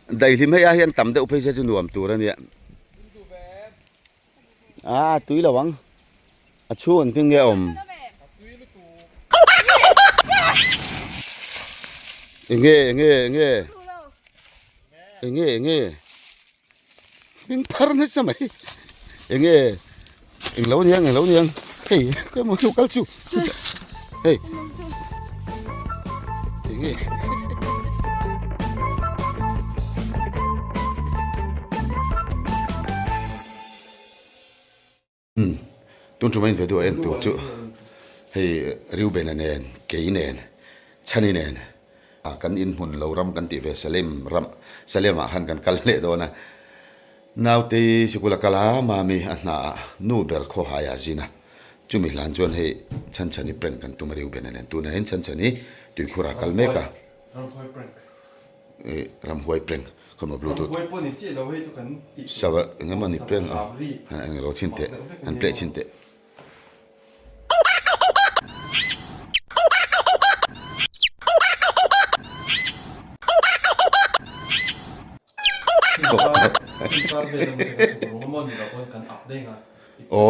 đầy thì mấy ai hiện tầm đậu phải cho nuông tủ ra nè túi là vắng chuồn cái nghe ồm nghe mình phar hết sao mày nghe lâu niang hey cái món lu calcio hey nghe tuần chúng mình phải đuổi anh tụi chú hey riu bên này nè cái này chani nè kan in hun lo ram kan ti ve salem han kan kal le do na now te sikula kala ma mi ana nu ber kho haya zina chumi lan chon he chan chani prank kan tumari u benen tu na hen chan chani tu khura kal me ka ram hoi prank kono bluetooth sawa ngama ni prank han lo chinte han play chinte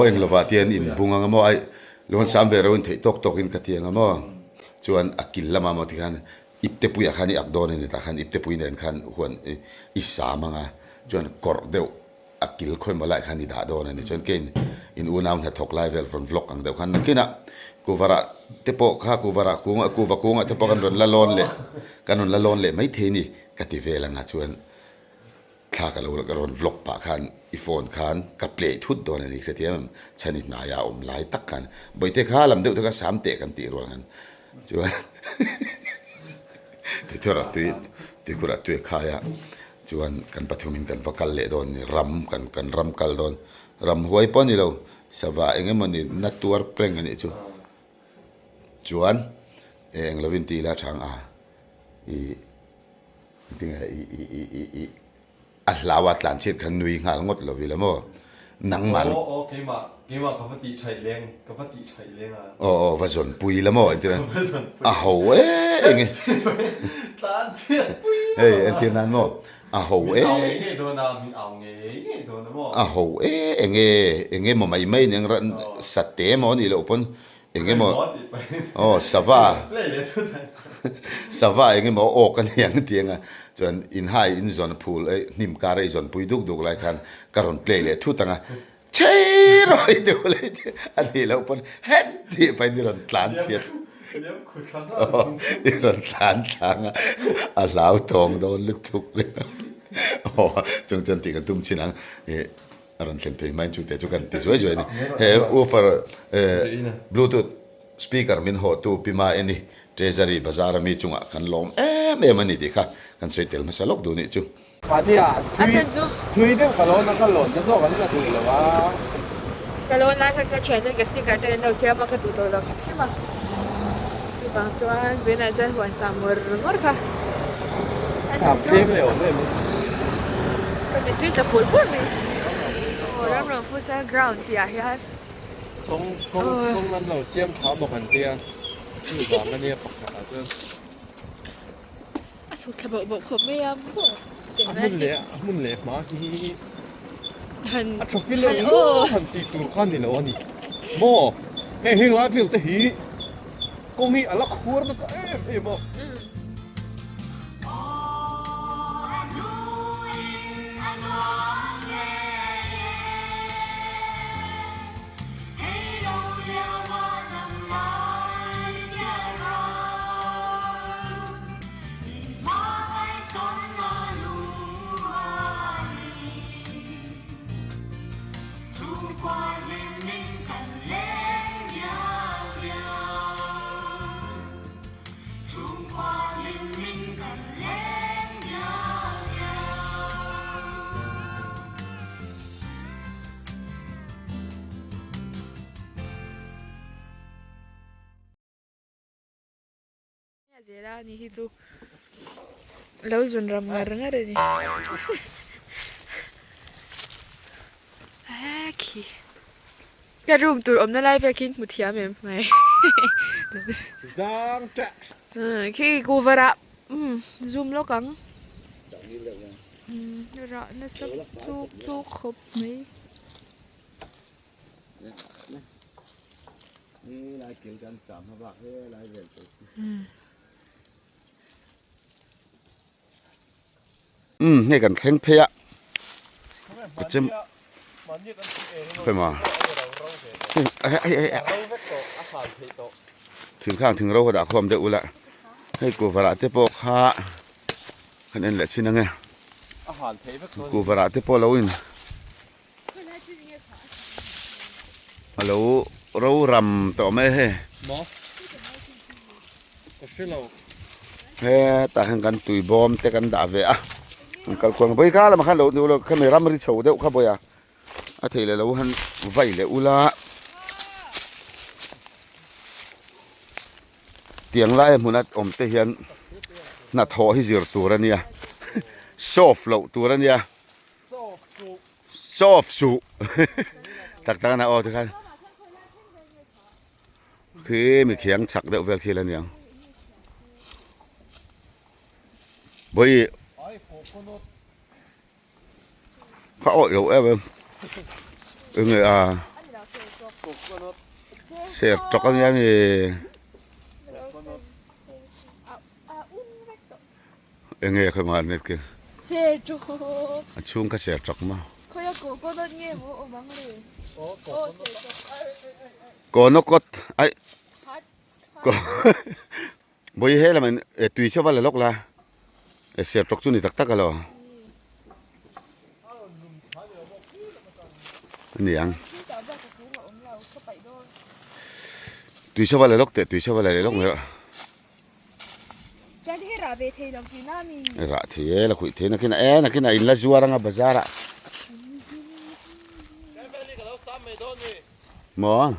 anh lo vặt tiền in bunga ngamo ai luôn sam về rồi thấy tok in cái ngamo chuan akil lama mo thì khan ipte puya khani akdon ni ta khan ipte puin den khan huan isa manga chuan kor deu akil khoi malai khan ni da don ni chuan ken in unaw na thok level from vlog ang deu khan nakina kuvara tepo kha kuvara kunga tepo kan ron la lon le mai the ni kativela nga chuanข้าก็รู้กันวล็อกปะขันอีโฟนขันกับเพลย์ทุดโดนนี่คือที่มันชนิดนายาอมไล่ตักกันบ่อยเตะข้าลำเดียวเท่ากับ3 เตะกันตีรวมกันจวนที่ตัวรัตุยกุระตุยข้ายะจวนกันปฐุมินกันพักกัลเล่โดนนี่รำกันรำกัลโดนรำหวยป้อนนี่เราสบายเองมันนี่นัดตัวเปร่งกันนี่จวนเองเราวินตีแล้วช่างอีจริงอีlawat lanchit kan nui ngal ngot lo vila mo nang mal ke ma kapati thai leng vazon pui la mo entira ho enge lanchit pui hey entina mo ho nge do na mi nge do na mo ho enge mo mai nang ran satte mo ni lo pon enge mo sava sava enge mo o kan yang tianga chon in hai in zone pool nim kar ai zone pui duk lai khan karon play le thu tanga chei roi do le ani lo pon het ti pai ni ron tlan chiat ni ron tlan tanga a lau tong do luk thuk le chung chen ti kan tum chinang aron chen pe mai chu te chu kan ti zoi zoi ni he offer bluetooth speaker min ho tu pima eni treasury bazar mi chunga kan lom me mani ti kha kan soitel ma salok du ni chu patia thui de kalon na kalon de so kan la thui lo wa kalon na ka chen de gasti ka te no sia ba ka tu to lo shi ma si ba chuan ve na ja huan samur ngor kha sa pe le o le ka ni tu ta pul pul ni ram ram fu sa ground ti a ya kong nan lo siam tha bo kan tiaนี่วางกันเนี่ยปกติจะสุดขบบอกขบไม่ยามพวกเดี๋ยวมุ่นเละมาที่หันอัตฟิลเลยหันตีตัวข้างนี่แล้วนี่โม่เฮงไลฟ์ฟิลต์ที่กงนี่อะไรขวดมาใส่โม่เจด้านี่ที่จูแล้วส่วนรำงานอะไรนี่ขี้กระดุมตัวอมนั่นไล่ไปกินมุทิยาเมมไหมจังจ้ะขี้กูวาระซูมแล้วกัง ra nó sắp chúc chúc khóc mấy นี่ลายเกี่ยวกันสามพระเฮ้ลายเวลให้กันแข้งเพียก็จะไปมาถึงข้างถึงเราก็ด่าความเดือดละให้กูฝรั่งเตปอกฮะคะแนนแหละชิ้นนั่งไง อาหารเทปก็ กูฝรั่งเตปอกเราอินฮัลโหลเรารำต่อไม่ให้ หมอก็ช่วยเรา เฮ้แต่หันกันตุยบอมแต่กันด่าเวะมันกัลควงไปข้าแล้วมาขันเราดูเราแค่ไม่รำริชาวเดียวข้าบ่อยอาทิตย์ละเราหันไฟเลยอุละเตียงไล่มุนัดอมเตียนนัดทอให้เสียตัวระเนี่ยซอฟเราตัวระเนี่ยซอฟสุตักนะอ๋อทุกท่านคือมีเขียงฉักเดือดเวลทีละเนี่ยบ่อยเขาเอาอยู่เอ้ยเงยเสียจอกกันยังมีเงยเข้ามาเนี่ยคือ xe chúc ช่วงก็เสียจอกมา khơi cổ cô đơn nghe bố ở băng đi ô xe chúc ก่อนกดไอ้ก็บ่อยเฮ้ละมันตุยเชื่อว่าละลกละเสียจอกจุนี่ตักกันหรอนี่ยังตุยเชื่อว่าละลกแต่ตุยเชื่อว่าละลกเนี่ย cái thế là về thì đồng chí nam mình ra thế là quỷ thế nó cái này là zua đang ở bazar ạ mỏ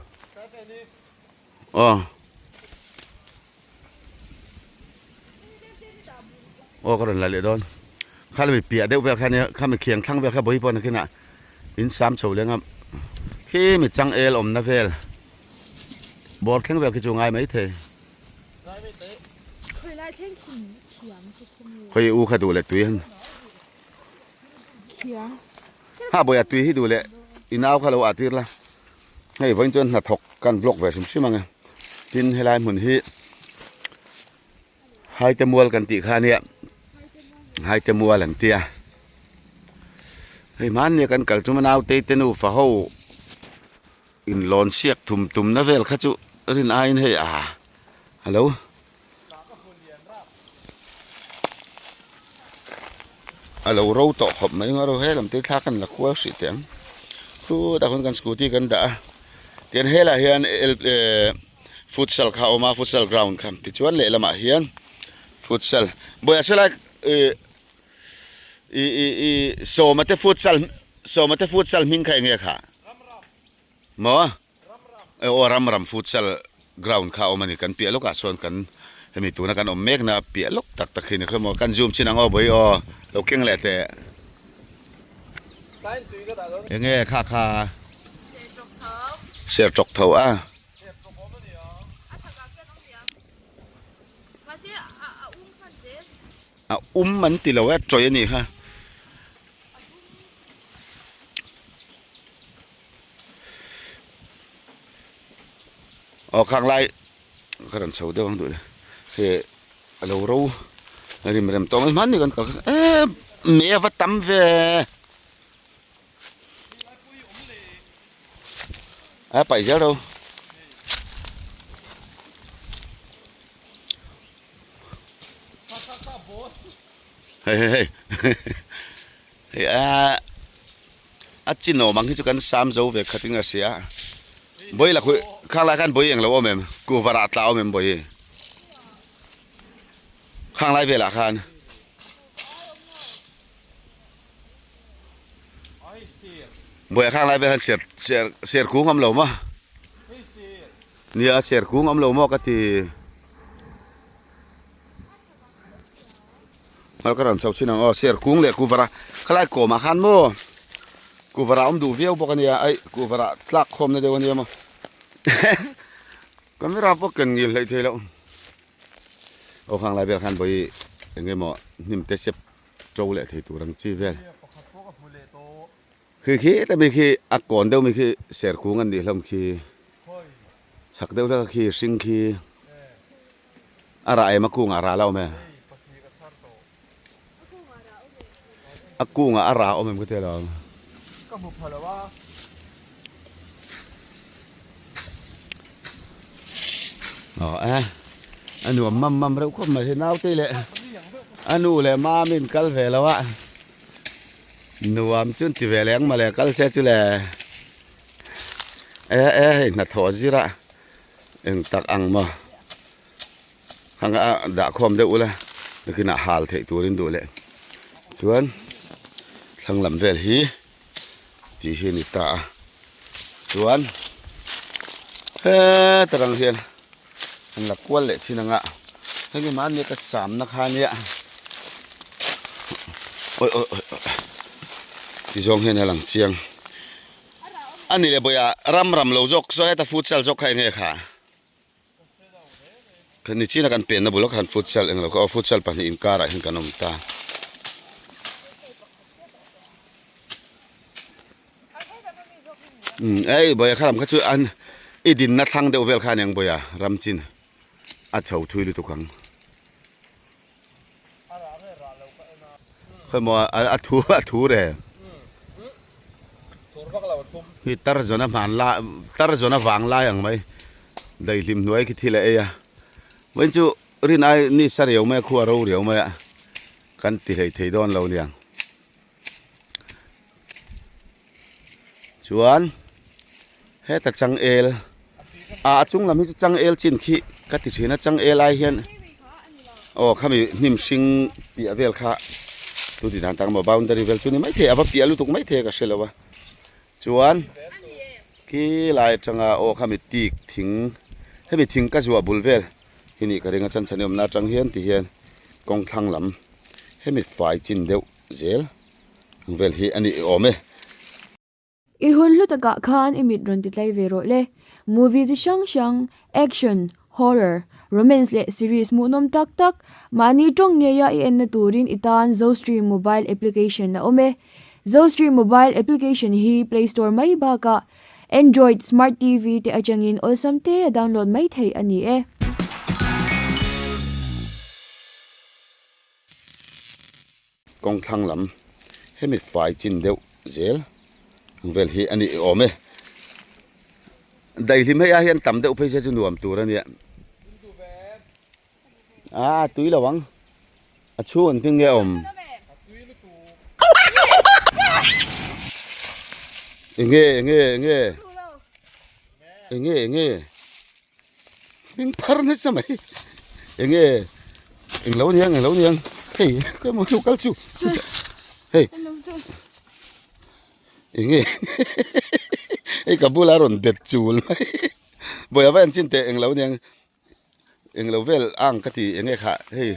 có lần là lệ đón khai là bị bịa đeo về khai này khai mình khiêng thăng về khai bồi bồi cái nào in sám chầu lên ngắm khi mình trăng el om na về bọt kháng về cái chỗ ngay mấy thế khơi lại thêm khiếm khơi u khai đủ lệ tùy hơn khiếm ha bồi tùy hi đủ lệ in áo khai lâu tir la hay vẫn chân là thọc căn vlog về xíu mà nghe tin hay lại muốn hi hai tem mua cần tị khai niệm hai tem mua lần tia hay manเนี่ยกันกัลจุมันเอาเตเตนูฟ้าหูอินลอนเสียกทุ่มนะเวลข้าจุรินไอน์ให้ฮัลโหลเราต่อขบไหมงั้นเราให้ลำตีท่ากันละขั้วสิเตียงคือแต่คนกันสกูตี้กันด่าเตียนให้ละเฮียนฟุตซอลเข้ามาฟุตซอลกราวน์ครับติดชวนเละละมาเฮียนฟุตซอลบ่อยสุดละโซมาเตฟุตซัลมิงใครเงี้ยค่ะหมอรำฟุตซัลกราวน์ข้าวมันนี่กันเปียลูกอ่ะส่วนกันมีตัวนักการอมเมกนะเปียลูกตักขึ้นคือหมอกันซูมชินังเอาบ่อยเราเก่งแหละแต่ยังไงค่ะเสียจกเท่ามันติเราแวะจอยนี่ค่ะข้างไล่ก็ดันเสาเดียวดูเลยเฮ้เรารู้อะไรมันต้องมันนี่กันก็เมียวัดตั้มเว่ไปเจ้าเราเฮ้จิโนมังที่จุกันซ้ำโจเวกขัดงาเสียบ่อยละคุยข้างไล่กันบ่อยอย่างเราเมมกูวาระตาเมมบ่อยข้างไล่เวลาคันบ่อยข้างไล่เวลาเสียคุ้งอำเรามาเนี่ยเสียคุ้งอำเรามาก็ทีแล้วก็รันเสาชินังเสียคุ้งเลยกูวาระข้างไล่โกมาคันโมกูวาระดูเวียวพวกนี้ไอ้กูวาระทลักคมในเดี๋ยวนี้มั้งก็ไม่รับพวกกันยิ่งเลยทีแล้วข้างไล่เวลาคันบ่อยยังไงหมอนิ่มเตะเสพ โจเลยที่ตัวรังจีเวลคือแต่ไม่คืออากรเดียวไม่คือเสียคู่กันดีลำคือสักเดียวแล้วคือสิ่งคืออะไรมากู้งอะไรเล่าไหมอากู้งอะไรเอาไหมก็เท่าเรา ก็บุพเพลว่า อันนู้นมัมเราก็ไม่เห็นเอาตีเลยอันนู้นเลยมามินกัลเวลวะนัวมจุนที่เวลงมาเลยกัลเสจุเลยนัดทอจิระเองตักอังมาขังด่าคอมเดือดเลยนี่คือหน้าฮาลเทตัวรินดูเลยส่วนทางลำเวลฮีที่เห็นตาส่วนตรังเฮียนอันละกวนเลยที่นั่งให้กินมันเนี่ยก็สามนักฮาเนี่ยโอ้ยที่จงเห็นหลังเชียงอันนี้เลยบ่อยรำเราจกซอยแต่ฟุตซอลจกใครเนี่ยค่ะคันนี้ที่นักการเปลี่ยนนะบุรุษคันฟุตซอลเองเราก็เอาฟุตซอลไปอินการ์ให้กันนมตาบ่อยข้ามก็ช่วยอันอีดินนัดทางเดียวเวลข้ายังบ่อยรำจินอาเฉาทุยลุตุกังเคยมองอาทูเลยพี่ตระจนะผ่านลาตระจนะวางลาอย่างไรได้ลิมหน่วยคิดทีละวันจูรินไอนี่สระเดียวไม่ขั้วเราเดียวไม่กันตีให้เทดอนเราเนี่ยชวนเฮ้แต่จังเอลจุงลำที่จังเอลจินขี้กัติเชนะจังเอลไอเฮียนโอ้ข้ามีนิมชิงเปียเวลค่ะตัวที่ทางต่างมาบ้านดาริเวลชุนี่ไม่เทอะเปียลุตุกไม่เทก็เชลวะชวนขี้ลายจังโอ้ข้ามีตีกทิ้งให้มีทิ้งก็จัวบุลเวลที่นี่ก็เรียกฉันสนิมนาจังเฮียนที่เฮียนกองทางลำให้มีฝ่ายจินเดียวเจลเวลฮีอันนี้โอ้เมอีหุ่นลุตกะคานอิมิดรอนติดไลเวโรเลมูวี่ที่ช่างแอคชั่นฮอร์เรอร์โรแมนส์เลซีรีส์มูนอมตักมานี่ตรงเนียอีเอ็นนตูรินอิตาน Zostream mobile application นะโอเม Zostream mobile application hi Play Store ไม่บากะ Android Smart TV ที่อาจังอินออลซัมเตะดาวน์โหลดไม่ไทยอันนี้กองทางลำให้มีฝ่ายจินเดียวเจลเวลฮีอันนี้โอ้เมได้ที่ไม่อาเห็นต่ำเดียวไปใช้จนรวมตัวแล้วเนี่ยตุ้ยระวังชวนถึงเงี้ยเงี้ยมิงพาร์นสมัยเงี้ยเหล่านี้เฮ้ยก็มาดูกัลซูเฮ้ยเงี้ยไอ้กับบุลารอนเด็ดจูลไหมบ่อยว่าอันจินเตเหล่านี้เราเวลอ่างกะทิเงี้ยค่ะเฮ้ย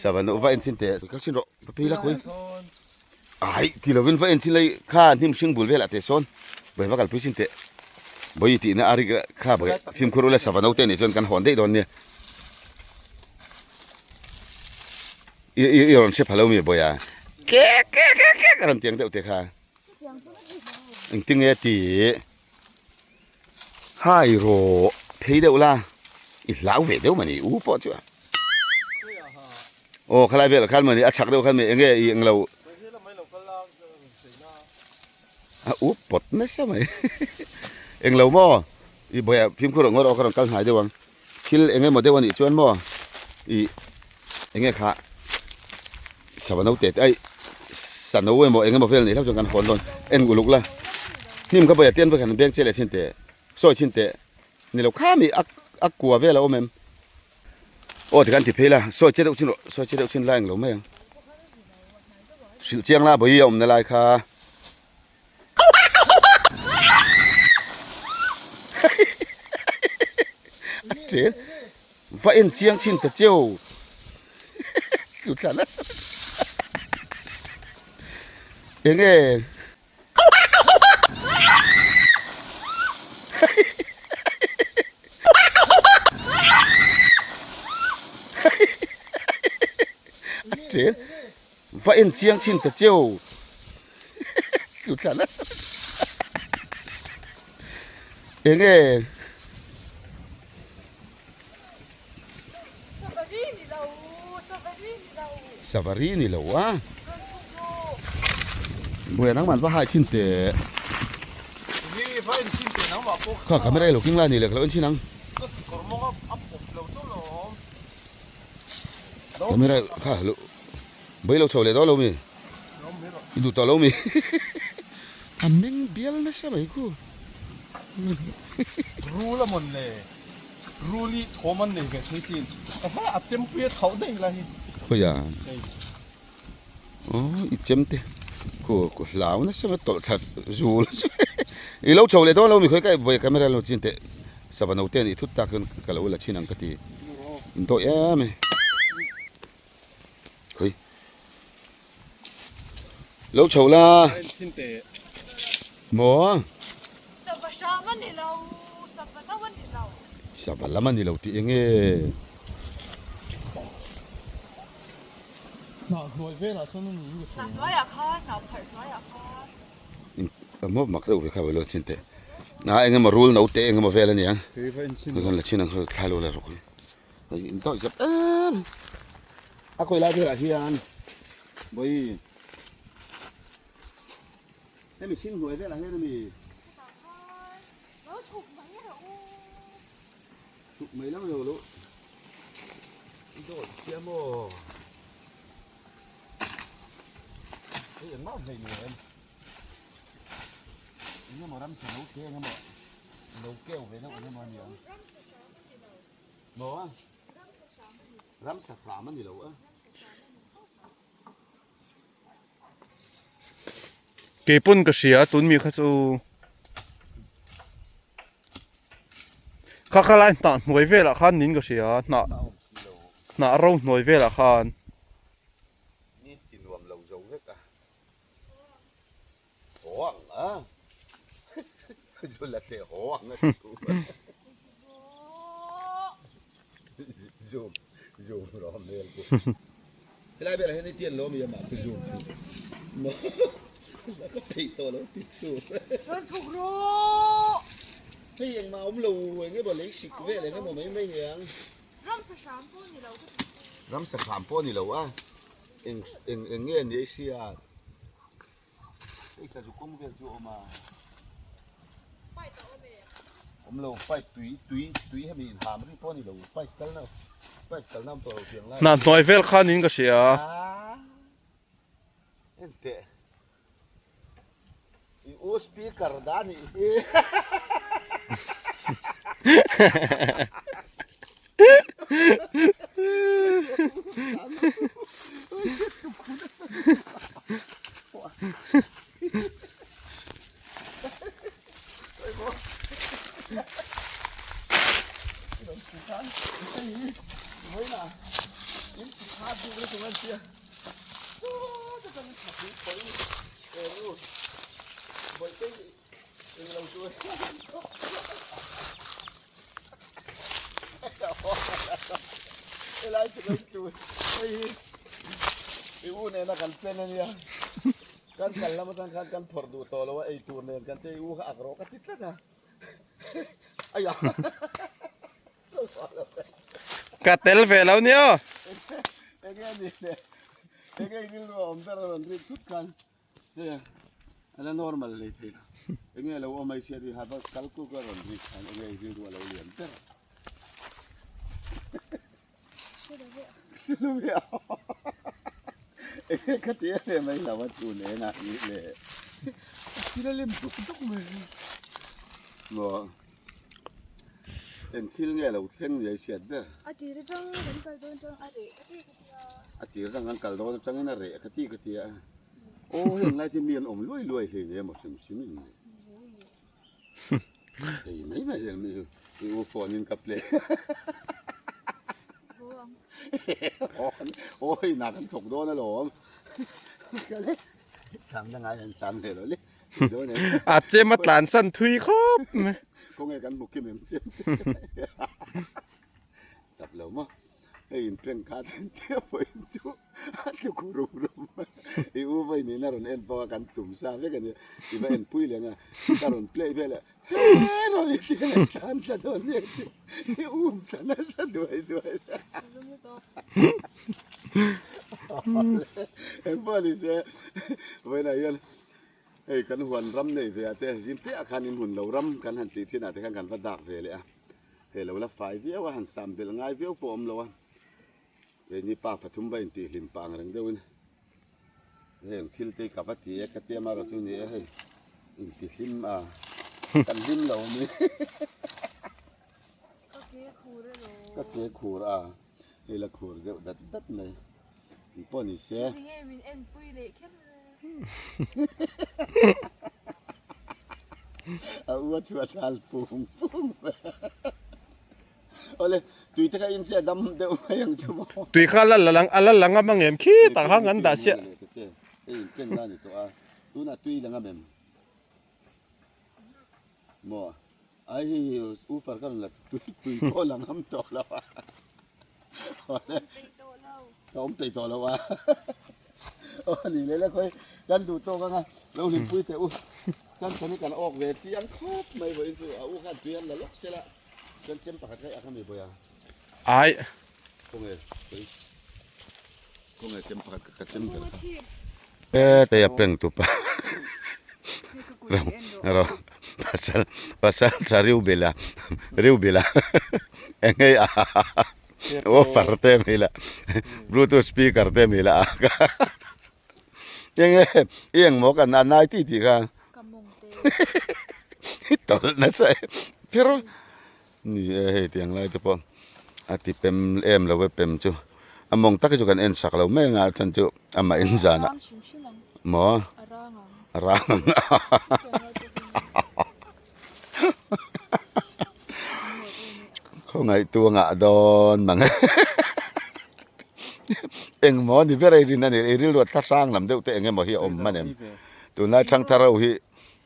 สวรรค์ว่าอันจินเตก็ชินโรพี่ละคุยไอ้ที่เราเป็นว่าอันจินเลยข้านิ่มชิงบุลเวลอะเตซอนบ่อยว่ากันพี่จินเตบ่อยที่น่าอาริกข้าบ่อยฟิล์มคุรุเลสวรรค์เตนี่จนกันหอนได้โดนเนี่ยอีรอนเชฟฮัลโหลมีบ่อยแก่กันเตียงเตอเตค่ะจริงๆตีไฮโรเทเดวล่ะอีหลาวเวเดวมันนี่อู้ปอจัวโอ้ขลายเวลขันมันนี่อัชักเดวขันมันเองเองเราอู้ปอดไม่ใช่ไหมเองเราบ่อีบ่อยพิมพ์คนงอเราคนกังหายเดวังชิลเองหมดเดวันนี่ชวนบ่อีเองค่ะสวรรค์เตะไอ้สันโอ้ยบ่เองบ่เฟลนี่เท่าจนกันหอนตอนเอ็นกุลุกละนี่มันก็บ่อยเตียนไปขันเบียงเจเลชินเตซอยชินเตนี่เราข้ามีอักกัวเวลาโอเมมโอ้ที่กันที่เพล่ะซอยเจดอุชินซอยเจดอุชินแรงเราไม่ยังสิเจียงละบ่ยอมในลายค่ะเจ๊ว่าเอ็นเจียงชินแต่เจ้าสุดสันนะเองเจ๊ fa en chiang chin te cheu su sana enge savari ni lo wa buya nang man fa hai chin teนี่ไฟชิ้นเดียวน้ำว่าพวก ka camera lo king la ni le klo chin nang ก็กรมก็อัพอบเราต้องหลอม camera ka lo bai lo chole do lo mi ล้มไม่หรอก idu to lo mi ameng bial na sa mai ku รู้ละมันเลยรู้ลิโทมันเลยกับชิ้นชิ้นแต่ถ้าอัดเต็มเปียเขาได้ไร ko ya oh i chemte ko lao na sa to that zul i lo chole do lo mi khoi kai bai camera lo chin te sabano ten i thut ta kan kala ula chinang kati in to ya me khoi lo chola ไฟชิ้นเตะ mo สับปะชามันนี่เราสับปะตะวันนี่เรา savala man ni lo ti enge หนาหน่วยเวลาส่วนนี้อยู่ หนักน้อยอยากคอนหนักเผิดน้อยอยากคอน mo makro ve ka lo chin te na enge ma rule no te enge ma vela ni ang เฮ้ยไฟชิ้น kan la chinang kha thalo la ro ko in to jap a koi la de hian boi mi sin hoi vela he mi แล้วถูกไหมอ่ะ suk mai lang yo lo do siamo เฮ้ยน้ำในเหนือ enge mo ram sa no ke enge mo no ke o ve no enge mo ni mo ram sa pra man ni lo a เก็บปุ่นก็เสียตุนมีข้าจูข้าข้าไล่ตัดหน่วยเวลาขันนินก็เสียหน้าเราหน่วยเวลาขัน นี่กินรวมเราโจเวกะห่วงอ่ะ Zoom la teห่วงอ่ะ zoom รอมเลยกูเวลาเวลาให้ในเตียนล้มอย่ามาคือ zoom ชิมแล้วก็ปีตัวแล้วติดชู ฉันถูกรู้ ให้ยังมาอุ้มเราอย่างเงี้ยบอกเล็กสิกเวอะไรเงี้ยบอกไม่เหี้ยง เริ่มสักสามปุ่นนี่เราก็ รำสักขามป้อนนี่เหรอวะเอ็งเงี้ยนี่เสียไอ้สัตว์กุ้งเวียนจูออกมา ไปต่อเมย์ ผมเราไปตุยให้มีถามที่ป้อนนี่เราไปกันแล้วไปกันน้ำตัวเพียงไร หน้าหน่วยเวลขันนินก็เสีย เอ็นเตะอีโอสปีกร์ดานี่ เวลาจะไปจูดไอ้อูเนี่ยนะกันเป็นอันเนี้ยกันแล้วมันกันพอดูตัวแล้วว่าไอ้ตัวเนี่ยกันจะอูอักรอกติดแล้วนะไอ้ยา กัดเตลเวลแล้วเนี่ย ไอ้แค่นี้เนี่ยไอ้แค่นี้เราอมแต่เราเรียนทุกกันเนี่ยอันนั้น normal เลยทีนะไอ้เงี้ยเราเอาไม่เชื่อที่หาว่าคัลกูก็เราเรียนไอ้เงี้ยที่เราเรียนแต่สุดเลยไอ้แค่ที่เนี่ยไม่เราว่าตัวเนี่ยนะนี่เลยที่เราเล่นทุกมือบ่เอ็นที่เงี้ยเราเท่งใหญ่เสียดเด้อ อาทิตย์จังเห็นกันโดนจังอะไรอาทิตย์ อาทิตย์ตั้งกันกัลโดนจังเงินอะไรกะทิโอ้เห็นไรที่เมียนอมรวยเลยเนี่ยหมดสิมนี่เฮ้ยไม่ยังมีอูฟอนินกับเลยโอ้ยหนักกันถกโดนนะหลงก็เลยซ้ำยังไงยังซ้ำเลยเลยโดนเนี่ย อาจจะมาหลานสั้นทุยครับ คงไงกันบุกขึ้นเหมือนเจ็บจับเหลวมั้ง in pleng ka ten te po in tu kuru rum I u vai ni na ron en pa kan tum sa ve kan I va en pui le nga karon play vela ro ni ti kan sa don ni I sa na sa duai en pa ni se vai na yan hey kan huan ram nei ve ate jim te akhan in hun lo ram kan han ti thina te kan va dak ve le a he lo la fai vi wa han sam bel ngai vi po om lo a ve ni pa pathum ba in ti lim pang rang deun he thil te ka va ti ka te ma ro tu ni he in ti lim a kan lim lo ni ka ke khur a he la khur de dat nei po ni se Awa chua chal pum Ole tui te ka in se dam de yang chamo tùy khá là lang mang em khi ta hang ăn đã sẽ ei ken na ni to a tu na tui langa mem mo ai u far kan la tui ko lang am to la ole tom tei to la wa o ni le la khoi kan du to ka nga lo ni pui te u kan ni kan ok ve chi an khop mai bo in su u kan tui an la lok se la kan chem pa kai a ka mi bo ya ai kung chem pa ka chem te ya preng tu pa ro pasal sa riu bela engai a o farte mila bluetooth speaker te mila yang mo kan anai ti ka tol na sa pero ni tiang lai te po ati pem em lo we pem chu among tak chu kan en sak lo me nga chan chu ama in zana mo arang ko ngai tu nga don mang eng mo ni vera rin ani ri lo ta sang lam deu te eng mo hi om manem tu na chang tarau hi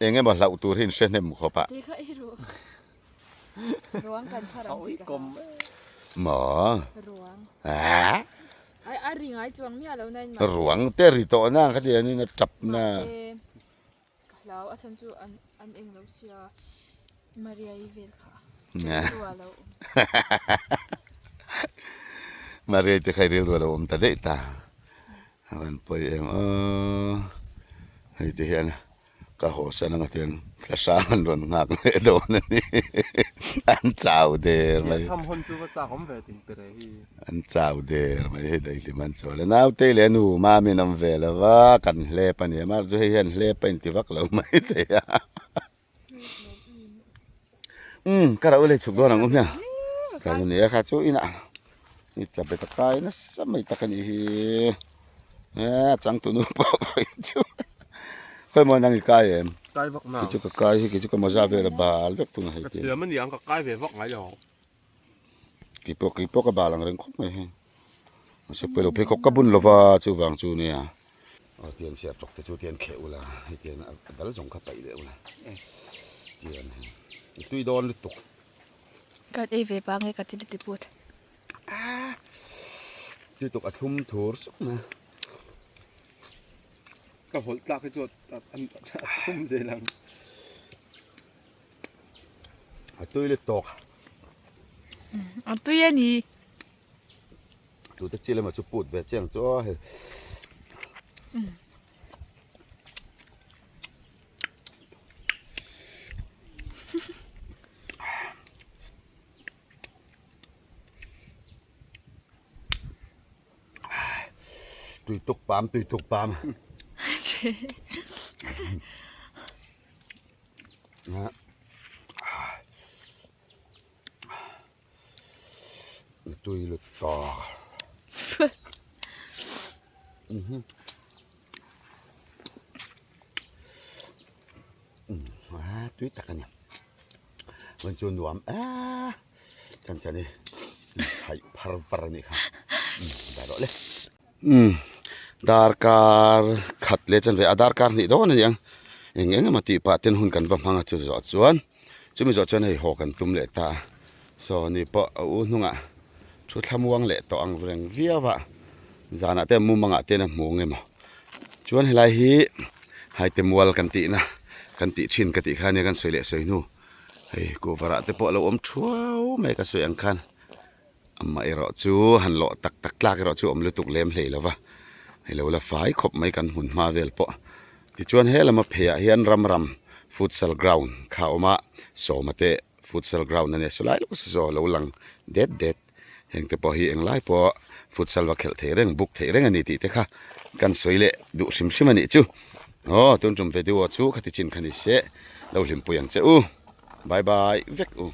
eng mo lau tur hin senem kho pa ruang kan sarang mo ruang à ai ring ai chuang mi alo nai ruang te ri to na ka dia ni na tap na lao a chan chu an eng lo sia maria ivel kha na alo mare te khai rel ro om ta de ta awan poi em hai te hian ka ho sa na ten sa sang lon ngak le do na ni an chau de mai thăm hôn chú có cha không về tình từ đấy an chau de mai he dai li man so la nau te le nu ma mi nam ve la wa kan le pa ni ma jo hian le pa in ti vak lo mai te ya kara ule chuk do nang nya ka ni kha chu ina ni chabe ta kai na samai ta kan hi chang tu nu pa chu khoi mo nang kai em cái vóc nào ki chu ka kai hi ki chu ka ma ja ve la ba lek tu na hi thì mình yang cái về vóc ngay rồi ki po ka ba lang reng khop mai he se pe lo pe khop ka bun lo wa chu wang chu ne ya tian sia chok te chu tian khe ula hi tian dal jong kha pai le ula tian tui don lu tuk kat e ve pa nge kat ti put tui tuk a thum thur sok na cái hột lạc cái chuột ăn không dễ lắm tui le tok a tu ye ni tu te chile ma chu put ve cheng cho he tui tuk pam tui le tok tui takanya man chu nuam chan chani chai par ni kha da ro le dar kar khat le chan ve adar kar ni do na yang eng ma ti pa ten hun kan va hmanga chu zo chuan chumi zo chuan hei ho kan tum le ta so ni pa u nunga thu thamuang le to ang vreng viawa zana te mu manga te na mung emo chuan helai hi hai te mual kan ti na kan ti thin ka ti khania kan soile soinu hei ko vara te po lo om thuau me ka soi ang khan amma ero chu han lo tak tak tlak ero chu om lutuk lem hlei lova hei lo la fai khop mai kan hun ma vel po ti chuan he lama phea hian ram futsal ground kha oma so mate futsal ground ane so lai lo so lo lang det heng te po hi eng lai po futsal wa khel thereng buk thereng ani ti te kha kan soile du sim ani chu tun tum video chu khati chin khani se lo hlim puyang che u bye bye vek u